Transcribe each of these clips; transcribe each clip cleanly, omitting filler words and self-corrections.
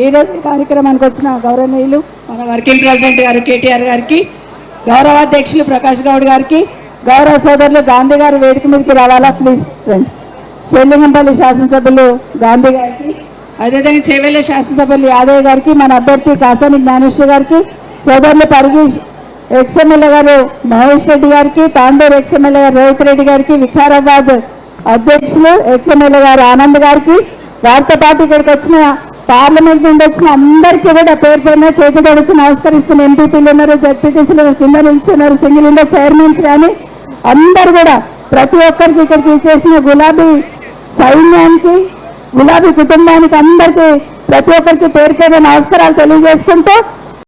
ఈరోజు ఈ కార్యక్రమానికి వచ్చిన గౌరవనీయులు మన వర్కింగ్ ప్రెసిడెంట్ గారు కేటీఆర్ గారికి, గౌరవ అధ్యక్షులు ప్రకాష్ గౌడ్ గారికి, గౌరవ సోదరులు గాంధీ గారు వేదిక మీదకి రావాలా ప్లీజ్ ఫ్రెండ్. షేర్లింగంపల్లి శాసనసభ్యులు గాంధీ గారికి, అదేవిధంగా చేవెళ్ళ శాసనసభ్యులు యాదవ్ గారికి, మన అభ్యర్థి కాసాని జ్ఞానేశ్వర్ గారికి, సోదరులు పరిగి ఎక్స్ఎమ్మెల్యే గారు మహేష్ రెడ్డి గారికి, తాండూరు ఎక్స్ఎమ్మెల్యే గారు రోహిత్ రెడ్డి గారికి, వికారాబాద్ అధ్యక్షులు ఎక్స్ఎమ్మెల్యే గారు ఆనంద్ గారికి, వారితో పాటు ఇక్కడికి వచ్చిన పార్లమెంట్ నుండి వచ్చిన అందరికీ కూడా పేరు పైన చేతి కడుచు నమస్కరిస్తున్న ఎంపీపీలు ఉన్నారు, జడ్పీటీసీలు కింద నిల్చున్నారు, సింగిల్ విండో చైర్మన్స్ కానీ అందరు కూడా ప్రతి ఒక్కరికి ఇక్కడికి చేసిన గులాబీ సైన్యానికి, గులాబీ కుటుంబానికి అందరికీ ప్రతి ఒక్కరికి పేరు పైన నమస్కారాలు తెలియజేసుకుంటూ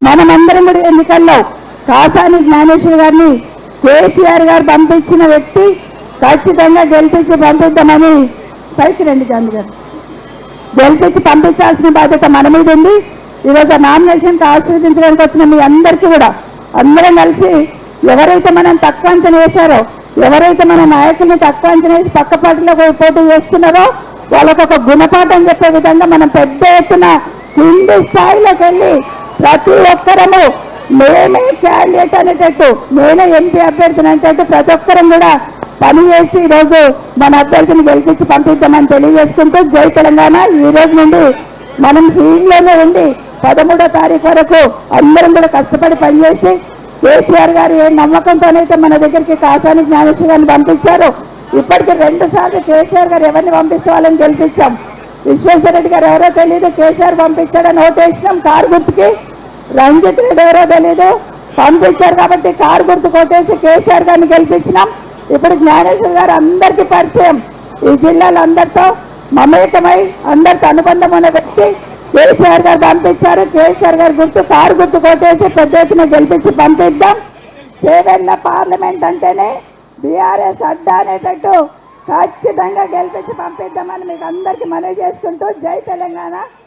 మనమందరం కూడా ఎన్నికల్లో కాసాని జ్ఞానేశ్వర్ గారిని కేసీఆర్ గారు పంపించిన వ్యక్తి ఖచ్చితంగా గెలిపించి పంపిద్దామని పైకి రండి గాంధీ గారు గెలిపించి పంపించాల్సిన బాధ్యత మన మీద ఉంది. ఈరోజు నామినేషన్కి ఆశీర్వదించడానికి వచ్చిన మీ అందరికీ కూడా అందరం కలిసి ఎవరైతే మనం తక్కువ అంచనా వేశారో, ఎవరైతే మన నాయకుల్ని తక్కువ అంచనా వేసి పక్క పార్టీలో పోటీ చేస్తున్నారో వాళ్ళకు ఒక గుణపాఠం చెప్పే విధంగా మనం పెద్ద ఎత్తున కింది స్థాయిలోకి వెళ్ళి ప్రతి ఒక్కరము నేనే క్యాండిడేట్ అనేటట్టు, నేనే ఎంపీ అభ్యర్థిని అనేటట్టు ప్రతి ఒక్కరం కూడా పనిచేసి ఈరోజు మన అభ్యర్థిని గెలిపించి పంపిద్దామని తెలియజేసుకుంటూ జై తెలంగాణ. ఈ రోజు నుండి మనం ఫీల్డ్లోనే ఉండి 13వ తారీఖు వరకు అందరం కూడా కష్టపడి పనిచేసి కేసీఆర్ గారు ఏ నమ్మకంతోనైతే మన దగ్గరికి కాసాని జ్ఞానేశ్వర్ గారిని పంపించారు. ఇప్పటికీ 2 సార్లు కేసీఆర్ గారు ఎవరిని పంపించాలని గెలిపించాం. విశ్వేశ్వర రెడ్డి గారు ఎవరో తెలియదు, కేసీఆర్ పంపించాడని ఓటేసినాం. కారు గుర్తుకి రంజిత్ రెడ్డి ఎవరో తెలీదు, పంపించారు కాబట్టి కారు గుర్తు కొట్టేసి కేసీఆర్ గారిని గెలిపించినాం. ఇప్పుడు జ్ఞానేశ్వర్ గారు అందరికీ పరిచయం, ఈ జిల్లాలో అందరితో మమేకమై అందరితో అనుబంధం ఉన్న వ్యక్తి. కేసీఆర్ గారు పంపించారు, కేసీఆర్ గారు గుర్తు కారు గుర్తు కొట్టేసి పెద్ద ఎత్తున గెలిపించి పంపిద్దాం. చేవెళ్ళ పార్లమెంట్ అంటేనే బీఆర్ఎస్ అడ్డా అనేటట్టు ఖచ్చితంగా గెలిపించి పంపిద్దామని మీకు అందరికీ మనవి చేసుకుంటూ జై తెలంగాణ.